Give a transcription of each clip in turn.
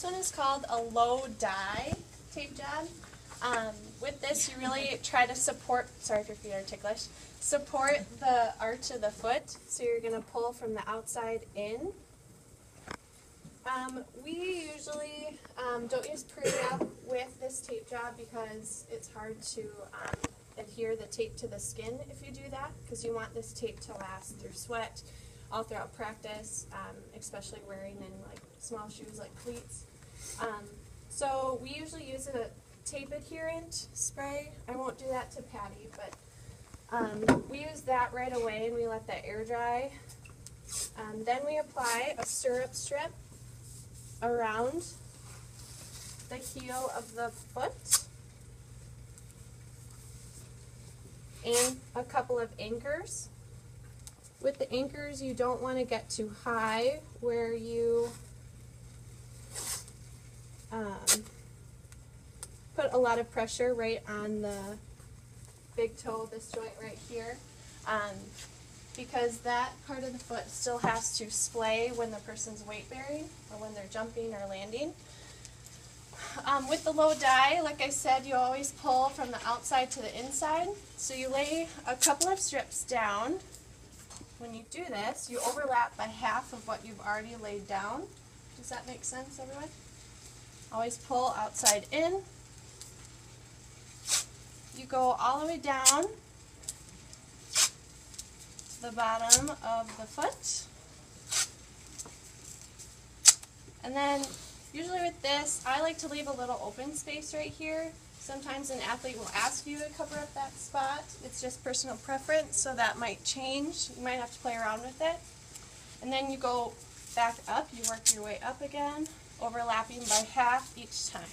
this one is called a low dye tape job. With this, you really try to support, sorry if your feet are ticklish, support the arch of the foot. So you're going to pull from the outside in. We usually don't use Prev with this tape job because it's hard to adhere the tape to the skin if you do that, because you want this tape to last through sweat all throughout practice, especially wearing in like small shoes like cleats. So we usually use a tape adherent spray. I won't do that to Patty, but we use that right away and we let that air dry. Then we apply a syrup strip around the heel of the foot and a couple of anchors. With the anchors, you don't want to get too high where you put a lot of pressure right on the big toe, this joint right here, because that part of the foot still has to splay when the person's weight bearing or when they're jumping or landing. With the low dye, like I said, you always pull from the outside to the inside. So you lay a couple of strips down. When you do this, you overlap by half of what you've already laid down. Does that make sense, everyone? Always pull outside in. You go all the way down to the bottom of the foot. And then, usually with this, I like to leave a little open space right here. Sometimes an athlete will ask you to cover up that spot. It's just personal preference, so that might change. You might have to play around with it. And then you go back up, you work your way up again, overlapping by half each time.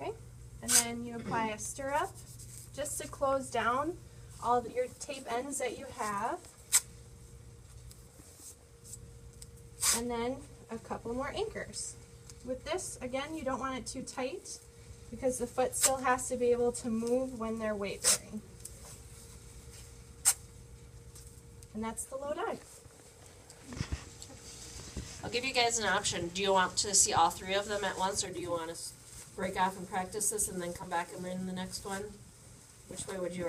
Okay, and then you apply a stirrup just to close down all of your tape ends that you have. And then a couple more anchors. With this, again, you don't want it too tight because the foot still has to be able to move when they're weight bearing. And that's the low dye. I'll give you guys an option. Do you want to see all three of them at once, or do you want to break off and practice this and then come back and learn the next one? Which way would you